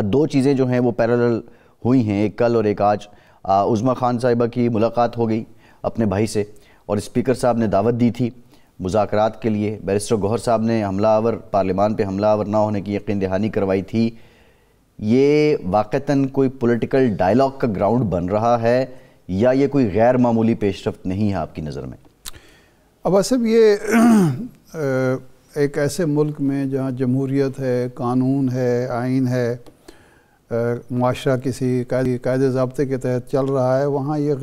دو چیزیں جو ہیں وہ پیرالل ہوئی ہیں، ایک کل اور ایک آج۔ عظمیٰ خان صاحبہ کی ملاقات ہو گئی اپنے بھائی سے، اور اسپیکر صاحب نے دعوت دی تھی مذاکرات کے لیے۔ بیرسٹر گوہر صاحب نے پارلیمان پہ حملہ آور نہ ہونے کی یقین دہانی کروائی تھی۔ یہ واقعتاً کوئی پولیٹیکل ڈائلاگ کا گراؤنڈ بن رہا ہے یا یہ کوئی غیر معمولی پیش رفت نہیں ہے آپ کی نظر میں؟ اب اصل یہ ایک ایسے ملک میں جہاں جمہوریت ہے، قانون ہے، آئین ہے، معاشرہ کسی قاعدے ضابطے کے تحت چل رہا ہے، وہاں یہ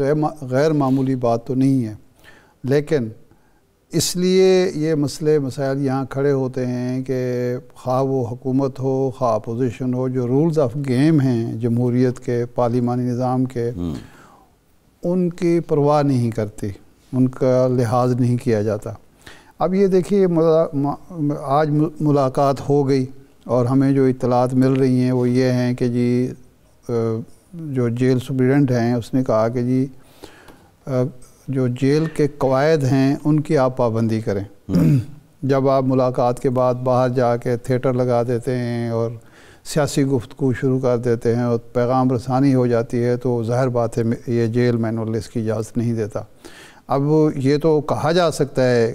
غیر معمولی بات تو نہیں ہے۔ لیکن اس لیے یہ مسائل یہاں کھڑے ہوتے ہیں کہ خواہ وہ حکومت ہو خواہ اپوزیشن ہو، جو رولز آف گیم ہیں جمہوریت کے، پارلیمانی نظام کے، ان کی پرواہ نہیں کرتی، ان کا لحاظ نہیں کیا جاتا۔ اب یہ دیکھیے آج ملاقات ہو گئی اور ہمیں جو اطلاعات مل رہی ہیں وہ یہ ہیں کہ جی جو جیل سپرنٹینڈنٹ ہیں اس نے کہا کہ جی جو جیل کے قواعد ہیں ان کی آپ پابندی کریں۔ جب آپ ملاقات کے بعد باہر جا کے تھیٹر لگا دیتے ہیں اور سیاسی گفتگو شروع کر دیتے ہیں اور پیغام رسانی ہو جاتی ہے تو ظاہر بات ہے یہ جیل مینول اس کی اجازت نہیں دیتا۔ اب یہ تو کہا جا سکتا ہے،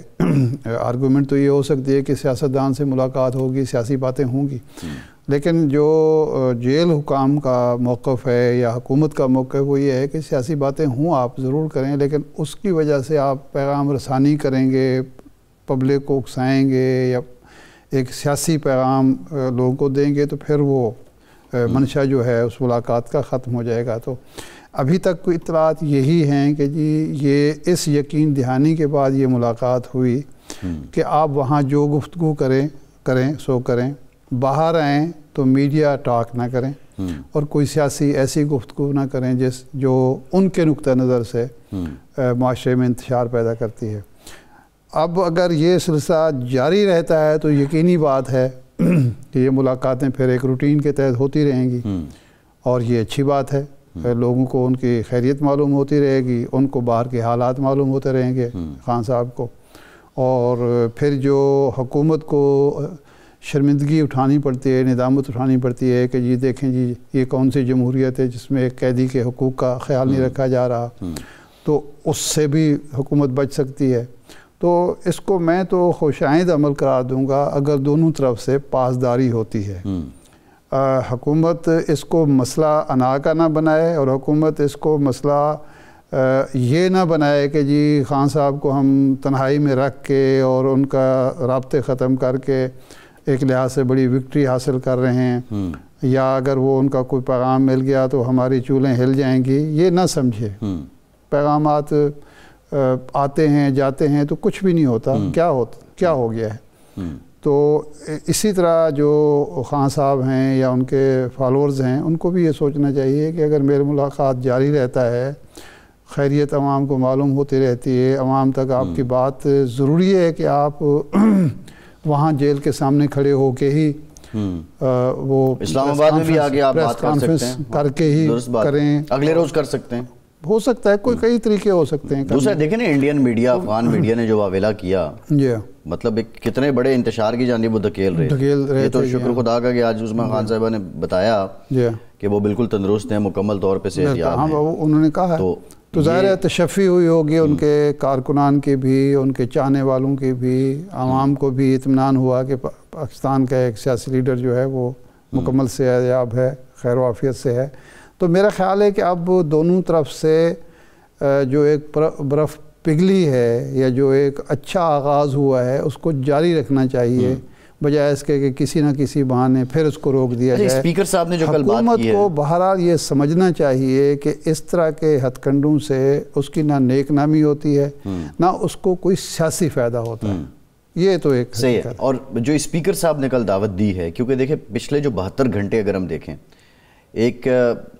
آرگومنٹ تو یہ ہو سکتی ہے کہ سیاستدان سے ملاقات ہوگی، سیاسی باتیں ہوں گی، لیکن جو جیل حکام کا موقف ہے یا حکومت کا موقف وہ یہ ہے کہ سیاسی باتیں ہوں آپ ضرور کریں، لیکن اس کی وجہ سے آپ پیغام رسانی کریں گے، پبلک کو اکسائیں گے یا ایک سیاسی پیغام لوگوں کو دیں گے تو پھر وہ منشا جو ہے اس ملاقات کا ختم ہو جائے گا۔ تو ابھی تک کوئی اطلاعات یہی ہیں کہ جی یہ اس یقین دہانی کے بعد یہ ملاقات ہوئی کہ آپ وہاں جو گفتگو کریں سو کریں، باہر آئیں تو میڈیا ٹاک نہ کریں اور کوئی سیاسی ایسی گفتگو نہ کریں جو ان کے نقطہ نظر سے معاشرے میں انتشار پیدا کرتی ہے۔ اب اگر یہ سلسلہ جاری رہتا ہے تو یقینی بات ہے کہ یہ ملاقاتیں پھر ایک روٹین کے تحت ہوتی رہیں گی اور یہ اچھی بات ہے، لوگوں کو ان کی خیریت معلوم ہوتی رہے گی، ان کو باہر کے حالات معلوم ہوتے رہیں گے خان صاحب کو، اور پھر جو حکومت کو شرمندگی اٹھانی پڑتی ہے، ندامت اٹھانی پڑتی ہے کہ جی دیکھیں جی یہ کون سی جمہوریت ہے جس میں ایک قیدی کے حقوق کا خیال نہیں رکھا جا رہا، تو اس سے بھی حکومت بچ سکتی ہے۔ تو اس کو میں تو خوشائند عمل قرار دوں گا اگر دونوں طرف سے پاسداری ہوتی ہے۔ حکومت اس کو مسئلہ انا کا نہ بنائے اور حکومت اس کو مسئلہ یہ نہ بنائے کہ جی خان صاحب کو ہم تنہائی میں رکھ کے اور ان کا رابطے ختم کر کے ایک لحاظ سے بڑی وکٹری حاصل کر رہے ہیں، یا اگر وہ ان کا کوئی پیغام مل گیا تو ہماری چولیں ہل جائیں گی، یہ نہ سمجھے۔ پیغامات آتے ہیں جاتے ہیں تو کچھ بھی نہیں ہوتا، کیا ہو گیا ہے۔ تو اسی طرح جو خان صاحب ہیں یا ان کے فالورز ہیں ان کو بھی یہ سوچنا چاہیے کہ اگر میل ملاقات جاری رہتا ہے، خیریت عوام کو معلوم ہوتی رہتی ہے، عوام تک آپ کی بات ضروری ہے کہ آپ وہاں جیل کے سامنے کھڑے ہو کے ہی وہ اسلام آباد میں بھی آگے آپ بات کر سکتے ہیں، کر کے ہی کریں، اگلے روز کر سکتے ہیں، ہو سکتا ہے کئی طریقے ہو سکتے ہیں۔ دوسرا دیکھیں نا انڈین میڈیا، افغان میڈیا نے جو واویلا کیا، مطلب ایک کتنے بڑے انتشار کی جانب وہ دھکیل رہے، یہ تو شکر خدا کا کہ آج عظمیٰ خان صاحبہ نے بتایا کہ وہ بالکل تندرست ہیں، مکمل طور پہ صحت یاب ہیں۔ انہوں نے کہا تو ظاہر ہے تشفی ہوئی ہوگی ان کے کارکنان کی بھی، ان کے چاہنے والوں کی بھی، عوام کو بھی اطمینان ہوا کہ پاکستان کا ایک سیاسی لیڈر جو ہے وہ مکمل صحت یاب ہے، خیر و عافیت سے ہے۔ تو میرا خیال ہے کہ اب دونوں طرف سے جو ایک برف پگھلی ہے یا جو ایک اچھا آغاز ہوا ہے اس کو جاری رکھنا چاہیے، بجائے اس کے کہ کسی نہ کسی بہانے پھر اس کو روک دیا جائے۔ اسپیکر صاحب نے جو کل بات حکومت کی ہے، کو بہرحال یہ سمجھنا چاہیے کہ اس طرح کے ہتھ کنڈوں سے اس کی نہ نیک نامی ہوتی ہے نہ اس کو کوئی سیاسی فائدہ ہوتا ہے، یہ تو ایک صحیح ہے۔ اور جو اسپیکر صاحب نے کل دعوت دی ہے، کیونکہ دیکھیں پچھلے جو 72 گھنٹے اگر ہم دیکھیں، ایک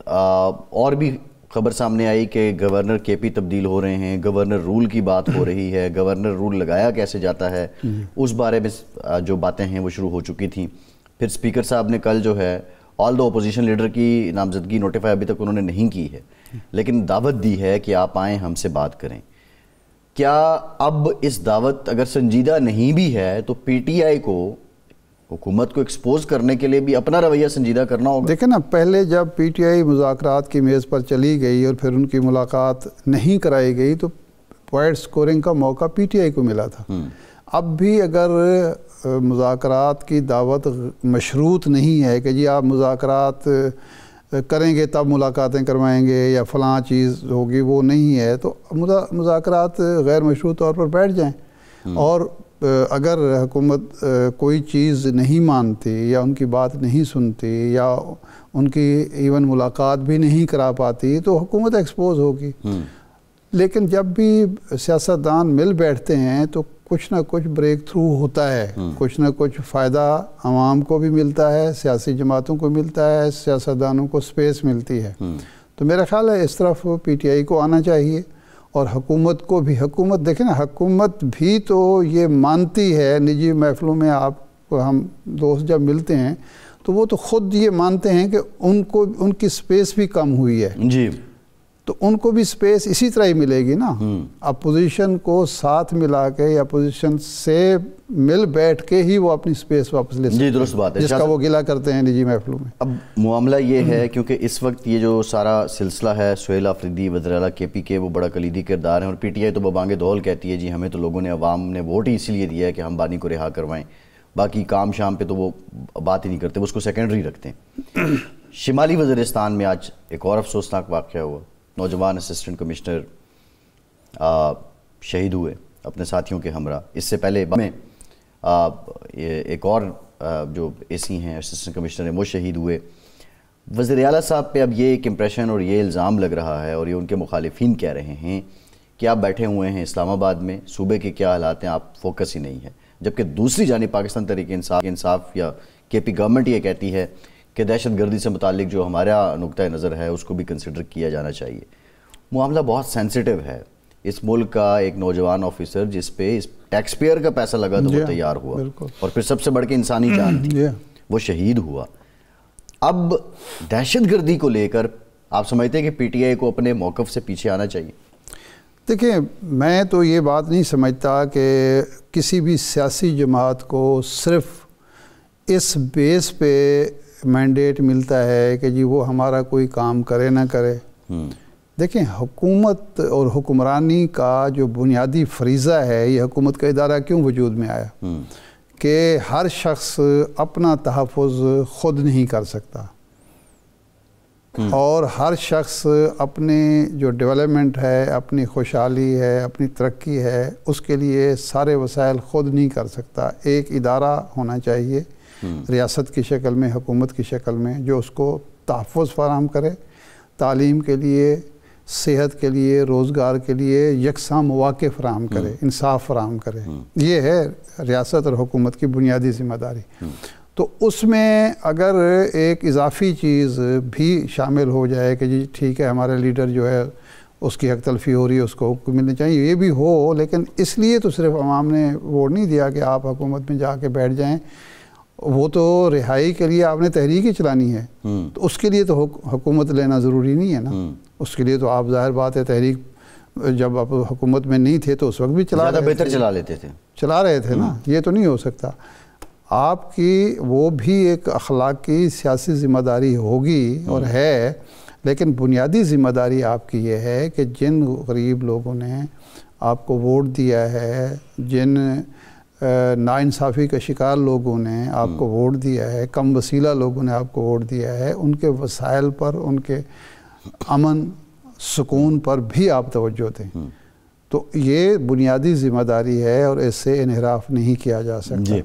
اور بھی خبر سامنے آئی کہ گورنر کے پی تبدیل ہو رہے ہیں، گورنر رول کی بات ہو رہی ہے، گورنر رول لگایا کیسے جاتا ہے، اس بارے میں جو باتیں ہیں وہ شروع ہو چکی تھیں۔ پھر اسپیکر صاحب نے کل جو ہے آل دا اپوزیشن لیڈر کی نامزدگی نوٹیفائی ابھی تک انہوں نے نہیں کی ہے، لیکن دعوت دی ہے کہ آپ آئیں ہم سے بات کریں۔ کیا اب اس دعوت اگر سنجیدہ نہیں بھی ہے تو پی ٹی آئی کو حکومت کو ایکسپوز کرنے کے لیے بھی اپنا رویہ سنجیدہ کرنا ہوگا. دیکھیں نا، پہلے جب پی ٹی آئی مذاکرات کی میز پر چلی گئی اور پھر ان کی ملاقات نہیں کرائی گئی تو پوائنٹ سکورنگ کا موقع پی ٹی آئی کو ملا تھا. اب بھی اگر مذاکرات کی دعوت مشروط نہیں ہے کہ جی آپ مذاکرات کریں گے تب ملاقاتیں کروائیں گے یا فلاں چیز ہوگی، وہ نہیں ہے، تو مذاکرات غیر مشروط طور پر بیٹھ جائیں. اور اگر حکومت کوئی چیز نہیں مانتی یا ان کی بات نہیں سنتی یا ان کی ایون ملاقات بھی نہیں کرا پاتی تو حکومت ایکسپوز ہوگی. لیکن جب بھی سیاستدان مل بیٹھتے ہیں تو کچھ نہ کچھ بریک تھرو ہوتا ہے، کچھ نہ کچھ فائدہ عوام کو بھی ملتا ہے، سیاسی جماعتوں کو ملتا ہے، سیاستدانوں کو سپیس ملتی ہے. تو میرا خیال ہے اس طرف پی ٹی آئی کو آنا چاہیے اور حکومت کو بھی. حکومت دیکھیں نا، حکومت بھی تو یہ مانتی ہے، نجی محفلوں میں آپ کو ہم دوست جب ملتے ہیں تو وہ تو خود یہ مانتے ہیں کہ ان کی سپیس بھی کم ہوئی ہے. جی، تو ان کو بھی سپیس اسی طرح ہی ملے گی نا. اپوزیشن کو ساتھ ملا کے یا اپوزیشن سے مل بیٹھ کے ہی وہ اپنی سپیس واپس لے سکتے ہیں. جی درست بات ہے، جس کا وہ گلہ کرتے ہیں نجی محفلوں میں. اب معاملہ یہ ہے کیونکہ اس وقت یہ جو سارا سلسلہ ہے، سہیل آفریدی وزیر اعلیٰ کے پی کے وہ بڑا کلیدی کردار ہیں، اور پی ٹی آئی تو ببانگ دول کہتی ہے جی ہمیں تو لوگوں نے، عوام نے ووٹ ہی اسی لیے دیا ہے کہ ہم بانی کو رہا کروائیں، باقی کام شام پہ تو وہ بات ہی نہیں کرتے، وہ اس کو سیکنڈری رکھتے ہیں. شمالی وزیرستان میں آج ایک اور افسوسناک واقعہ ہوا. نوجوان اسسٹنٹ کمشنر شہید ہوئے اپنے ساتھیوں کے ہمراہ. اس سے پہلے میں ایک اور جو اے سی ہیں اسسٹنٹ کمشنر ہیں وہ شہید ہوئے. وزیر اعلیٰ صاحب پہ اب یہ ایک امپریشن اور یہ الزام لگ رہا ہے اور یہ ان کے مخالفین کہہ رہے ہیں کہ آپ بیٹھے ہوئے ہیں اسلام آباد میں، صوبے کے کیا حالات ہیں آپ فوکس ہی نہیں ہے. جبکہ دوسری جانب پاکستان تحریک انصاف یا کے پی گورنمنٹ یہ کہتی ہے کہ دہشت گردی سے متعلق جو ہمارا نقطہ نظر ہے اس کو بھی کنسیڈر کیا جانا چاہیے. معاملہ بہت سینسٹیو ہے. اس ملک کا ایک نوجوان آفیسر جس پہ ٹیکس پیئر کا پیسہ لگا تو وہ تیار ہوا، اور پھر سب سے بڑھ کے انسانی جان تھی، وہ شہید ہوا. اب دہشت گردی کو لے کر آپ سمجھتے ہیں کہ پی ٹی آئی کو اپنے موقف سے پیچھے آنا چاہیے؟ دیکھیں، میں تو یہ بات نہیں سمجھتا کہ کسی بھی سیاسی جماعت کو صرف اس بیس پہ مینڈیٹ ملتا ہے کہ جی وہ ہمارا کوئی کام کرے نہ کرے. دیکھیں، حکومت اور حکمرانی کا جو بنیادی فریضہ ہے، یہ حکومت کا ادارہ کیوں وجود میں آیا کہ ہر شخص اپنا تحفظ خود نہیں کر سکتا، اور ہر شخص اپنی جو ڈیولپمنٹ ہے، اپنی خوشحالی ہے، اپنی ترقی ہے، اس کے لیے سارے وسائل خود نہیں کر سکتا. ایک ادارہ ہونا چاہیے ریاست کی شکل میں، حکومت کی شکل میں، جو اس کو تحفظ فراہم کرے، تعلیم کے لیے، صحت کے لیے، روزگار کے لیے یکساں مواقع فراہم کرے، انصاف فراہم کرے. یہ ہے ریاست اور حکومت کی بنیادی ذمہ داری. تو اس میں اگر ایک اضافی چیز بھی شامل ہو جائے کہ جی ٹھیک ہے ہمارے لیڈر جو ہے اس کی حق تلفی ہو رہی ہے، اس کو حقوق ملنے چاہیے، یہ بھی ہو، لیکن اس لیے تو صرف عوام نے ووٹ نہیں دیا کہ آپ حکومت میں جا کے بیٹھ جائیں. وہ تو رہائی کے لیے آپ نے تحریک ہی چلانی ہے، تو اس کے لیے تو حکومت لینا ضروری نہیں ہے نا. اس کے لیے تو آپ ظاہر بات ہے تحریک جب آپ حکومت میں نہیں تھے تو اس وقت بھی زیادہ بہتر چلا رہے تھے نا. یہ تو نہیں ہو سکتا. آپ کی وہ بھی ایک اخلاقی سیاسی ذمہ داری ہوگی اور ہے، لیکن بنیادی ذمہ داری آپ کی یہ ہے کہ جن غریب لوگوں نے آپ کو ووٹ دیا ہے، جن ناانصافی کا شکار لوگوں نے آپ کو ووٹ دیا ہے، کم وسیلہ لوگوں نے آپ کو ووٹ دیا ہے، ان کے وسائل پر، ان کے امن سکون پر بھی آپ توجہ دیں. تو یہ بنیادی ذمہ داری ہے اور اس سے انحراف نہیں کیا جا سکتا.